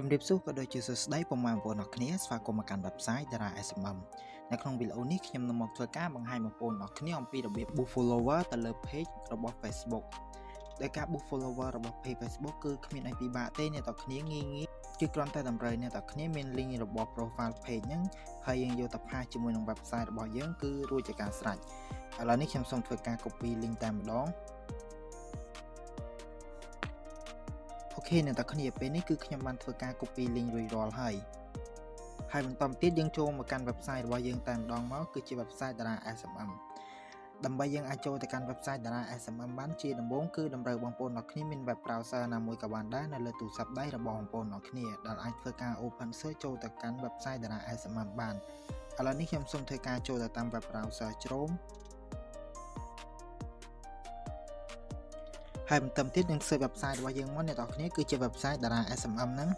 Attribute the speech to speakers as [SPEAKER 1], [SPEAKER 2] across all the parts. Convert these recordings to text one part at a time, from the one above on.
[SPEAKER 1] ជំរាបសួរក៏ដូចជាសួស្តីពុកម៉ែបងប្អូនអរគ្នាស្វាគមន៍មកកាន់ website Dara SMM នៅក្នុងវីដេអូនេះខ្ញុំនឹងមកធ្វើការបង្ហាញបងប្អូនអរគ្នាអំពីរបៀប boost follower ទៅលើ page របស់ Facebook ដែលការ boost follower របស់ page Facebook គឺគ្មានអីពិបាកទេអ្នកនរគ្នាងាយគឺគ្រាន់តែតម្រូវអ្នកនរគ្នាមាន link របស់ profile page ហ្នឹងហើយយើងយកទៅផាសជាមួយនឹង website របស់យើងគឺរួចជាការស្រេចឥឡូវនេះខ្ញុំសូមធ្វើការ copy link តែម្ដងអូខេអ្នកនរគ្នាពេលនេះគឺខ្ញុំបានធ្វើការ copy link រួចរាល់ហើយបន្តទៀតយើងចូលមកកាន់ website របស់យើងតែម្ដងមកគឺជា website Dara SMM ដើម្បីយើងអាចចូលទៅកាន់ website Dara SMM បានជាដំបូងគឺតម្រូវបងប្អូនអរគ្នាមាន web browser ណាមួយក៏បានដែរនៅលើទូរស័ព្ទដៃរបស់បងប្អូនអរគ្នាដែលអាចធ្វើការ open search ចូលទៅកាន់ website Dara SMM បានឥឡូវនេះខ្ញុំសូមធ្វើការចូលទៅតាម web browser Chrome ហើយបន្តទៀតយើង search website របស់យើងមកអ្នកនរគ្នាគឺជា website Dara SMM ហ្នឹង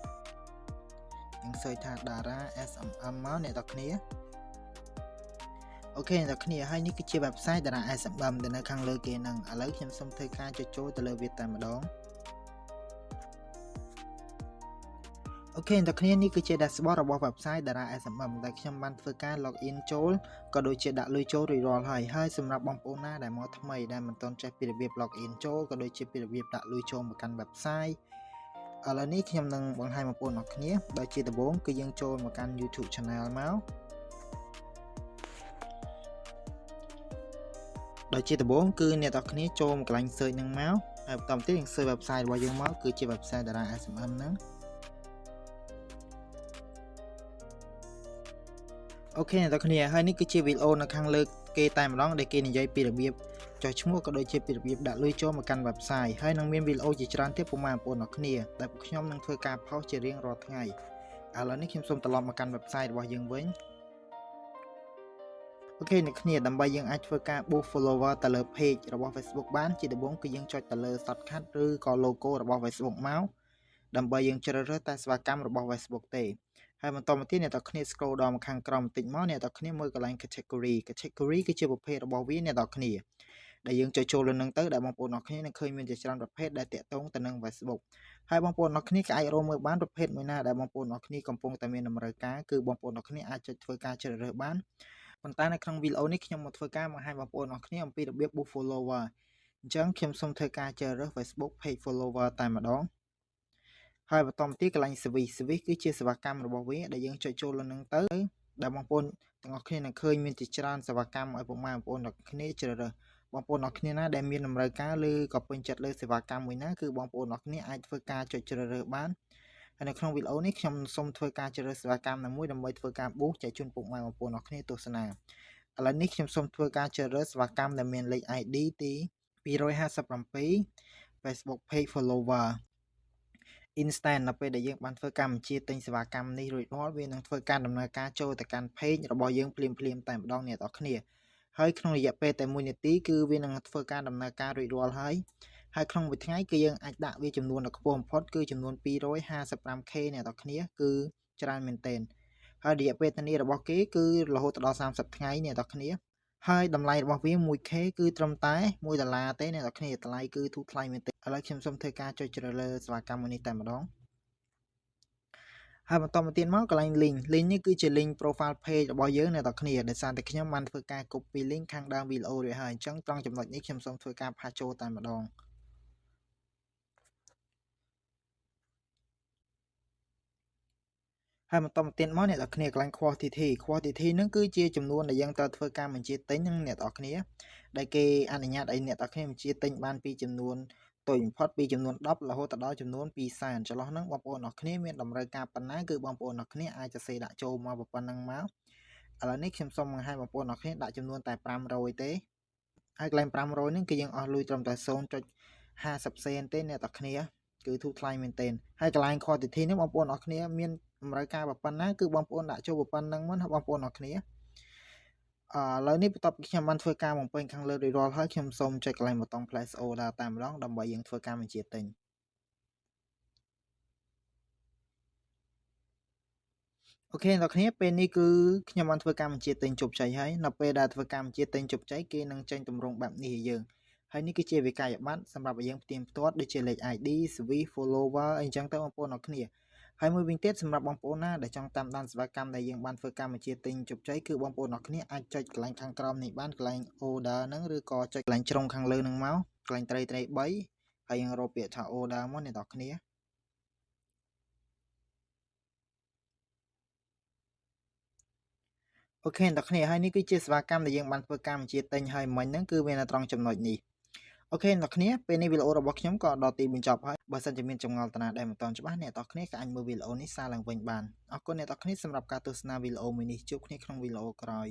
[SPEAKER 1] យើង search ថា Dara SMM មកអ្នកនរគ្នាអូខេអ្នកនរគ្នាហើយនេះគឺជា website Dara SMM ដែលនៅខាងលើគេហ្នឹងឥឡូវខ្ញុំសូមធ្វើការចូលទៅលើវាតែម្ដងអូខេអ្នកនរគ្នានេះគឺជា dashboard របស់ website Dara SMM ដែលខ្ញុំបានធ្វើការ login ចូលក៏ដូចជាដាក់លុយចូលរួចរាល់ហើយសម្រាប់បងប្អូនណាដែលមកថ្មីដែលមិនទាន់ចេះពីរបៀប login ចូលក៏ដូចជាពីរបៀបដាក់លុយចូលមកកាន់ website ឥឡូវនេះខ្ញុំនឹងបង្ហាញបងប្អូនអរគ្នាដោយជាដំបូងគឺយើងចូលមកកាន់ YouTube channel មកដោយជាដំបូងគឺអ្នកនរគ្នាចូលមកកន្លែង search ហ្នឹងមកហើយបន្តទៀតយើង search website របស់យើងមកគឺជា website Dara SMM ហ្នឹងអូខេអ្នកនរគ្នាហើយនេះគឺជាវីដេអូនៅខាងលើគេតែម្ដងដែលគេនិយាយពីរបៀបចុះឈ្មោះក៏ដូចជាពីរបៀបដាក់លុយចូលមកកាន់ website ហើយនឹងមានវីដេអូជាច្រើនទៀតពុកម៉ែបងប្អូនអរគ្នាដែលពួកខ្ញុំនឹងធ្វើការ post ជារៀងរាល់ថ្ងៃឥឡូវនេះខ្ញុំសូមត្រឡប់មកកាន់ website របស់យើងវិញអូខេអ្នកគ្នាដើម្បីយើងអាចធ្វើការ boost follower ទៅលើ page របស់ Facebook បានជាដំបូងគឺយើងចុចទៅលើ shortcut ឬក៏ logo របស់ Facebook មកដើម្បីយើងជ្រើសរើសតែសេវាកម្មរបស់ Facebook ទេហើយបន្តមកទៀតអ្នកនរគ្នា scroll ដល់មកខាងក្រោមបន្តិចមកអ្នកនរគ្នាមើលកន្លែង category គឺជាប្រភេទរបស់វាអ្នកនរគ្នាដែលយើងចូលលើនឹងទៅដែលបងប្អូនអរគ្នានឹងឃើញមានជាច្រើនប្រភេទដែលតាក់ទងទៅនឹង Facebook ហើយបងប្អូនអរគ្នាក៏អាចរកមើលបានប្រភេទមួយណាដែលបងប្អូនអរគ្នាកំពុងតែមានតម្រូវការគឺបងប្អូនអរគ្នាអាចចុចធ្វើការជ្រើសរើសបានប៉ុន្តែនៅក្នុងវីដេអូនេះខ្ញុំមកធ្វើការបង្ហាញបងប្អូនអរគ្នាអំពីរបៀប boost follower អញ្ចឹងខ្ញុំសូមធ្វើការជ្រើសរើស Facebook page follower តែម្ដងហើយបន្តមកទៀតកន្លែង service គឺជាសេវាកម្មរបស់វាដែលយើងចុចចូលលើនឹងទៅដែលបងប្អូនទាំងអស់គ្នានឹងឃើញមានជាច្រើនសេវាកម្មឲ្យពុកម៉ែបងប្អូនទាំងគ្នាជ្រើសរើសបងប្អូនអរគ្នាណាដែលមានតម្រូវការឬក៏ពេញចិត្តលើសេវាកម្មមួយណាគឺបងប្អូនអរគ្នាអាចធ្វើការចុចជ្រើសរើសបានហើយនៅក្នុងវីដេអូនេះខ្ញុំសូមធ្វើការជ្រើសរើសសេវាកម្មណាមួយដើម្បីធ្វើការ boost ចែកជូនពុកម៉ែបងប្អូនអរគ្នាទស្សនាឥឡូវនេះខ្ញុំសូមធ្វើការជ្រើសរើសសេវាកម្មដែលមានលេខ ID ទី257 Facebook page follower instant នៅពេលដែលយើងបានធ្វើការបញ្ជាទិញសេវាកម្មនេះរួចរាល់វានឹងធ្វើការដំណើរការចូលទៅកាន់ page របស់យើងភ្លាមតែម្ដងអ្នកនរគ្នាហើយក្នុងរយៈពេលតែ1នាទីគឺវានឹងធ្វើការដំណើរការរួចរាល់ហើយក្នុងមួយថ្ងៃគឺយើងអាចដាក់វាចំនួនដ៏ខ្ពស់បំផុតគឺចំនួន 255k អ្នកនរគ្នាគឺច្រើនមែនទែនហើយរយៈពេលធានារបស់គេគឺរហូតដល់30ថ្ងៃអ្នកនរគ្នាហើយតម្លៃរបស់វា 1k គឺត្រឹមតែ$1ទេអ្នកនរគ្នាតម្លៃគឺធូរថ្លៃមែនទេឥឡូវខ្ញុំសូមធ្វើការចុចជ្រើសរើសសេវាកម្មមួយនេះតែម្ដងហើយបន្តមកទៀតមកកន្លែង link នេះគឺជា link profile page របស់យើងអ្នកនរគ្នាដែលសារតែខ្ញុំបានធ្វើការ copy link ខាងដើមវីដេអូរួចហើយអញ្ចឹងត្រង់ចំណុចនេះខ្ញុំសូមធ្វើការផាសចូលតែម្ដងហើយបន្តមកទៀតមកអ្នកនរគ្នាកន្លែង quantity ហ្នឹងគឺជាចំនួនដែលយើងត្រូវធ្វើការបញ្ជាទិញហ្នឹងអ្នកនរគ្នាដែលគេអនុញ្ញាតឲ្យអ្នកនរគ្នាបញ្ជាទិញបានពីចំនួនតូចបំផុតពីចំនួន10រហូតដល់ចំនួន200,000ចន្លោះហ្នឹងបងប្អូនអរគ្នាមានតម្រូវការប៉ុណ្ណាគឺបងប្អូនអរគ្នាអាចសរសេរដាក់ចូលមកប៉ុណ្ណឹងមកឥឡូវនេះខ្ញុំសូមបង្ហាញបងប្អូនអរគ្នាដាក់ចំនួនតែ500ទេហើយកន្លែង500ហ្នឹងគឺយើងអស់លុយត្រឹមតែ 0.50 សេនទេអ្នកនរគ្នាគឺធូរថ្លៃមែនទែនហើយកន្លែង quantity នេះបងប្អូនអរគ្នាមានតម្រូវការប៉ុណ្ណាគឺបងប្អូនដាក់ចូលប៉ុណ្ណឹងមកណាបងប្អូនអរគ្នាឥឡូវនេះបន្ទាប់ពីខ្ញុំបានធ្វើការបំពេញខាងលើរួចរាល់ហើយខ្ញុំសូមចុចកន្លែងប៊ូតុង place order តែម្ដងដើម្បីយើងធ្វើការបញ្ជាទិញអូខេអ្នកគ្នាពេលនេះគឺខ្ញុំបានធ្វើការបញ្ជាទិញជោគជ័យហើយនៅពេលដែលធ្វើការបញ្ជាទិញជោគជ័យគេនឹងចេញទម្រង់បែបនេះឲ្យយើងហើយនេះគឺជាវិក័យប័ត្រសម្រាប់ឲ្យយើងផ្ទៀងផ្ទាត់ដូចជាលេខ ID, CV, follower អីចឹងទៅបងប្អូនអរគ្នា ហើយមួយវិញទៀតសម្រាប់បងប្អូនណាដែលចង់តាមដានសេវាកម្មដែលយើងបានធ្វើកម្មវិធីទិញជោគជ័យគឺបងប្អូនអរគ្នាអាចចុចកន្លែងខាងក្រោមនេះបានកន្លែង order ហ្នឹងឬក៏ចុចកន្លែងជ្រុងខាងលើហ្នឹងមកកន្លែងត្រី3ហើយយើងរកពាក្យថា order មកអ្នកនរគ្នាអូខេអ្នកនរគ្នាហើយនេះគឺជាសេវាកម្មដែលយើងបានធ្វើកម្មវិធីទិញហើយមិញហ្នឹងគឺវានៅត្រង់ចំណុចនេះអូខេអ្នកនរគ្នាពេលនេះវីដេអូរបស់ខ្ញុំក៏ដល់ទីបញ្ចប់ហើយបើសិនជាមានចម្ងល់តាណាដែលមិនទាន់ច្បាស់អ្នកនរគ្នាក៏អាចមើលវីដេអូនេះសារឡើងវិញបានអរគុណអ្នកនរគ្នាសម្រាប់ការទស្សនាវីដេអូមួយនេះជួបគ្នាក្នុងវីដេអូក្រោយ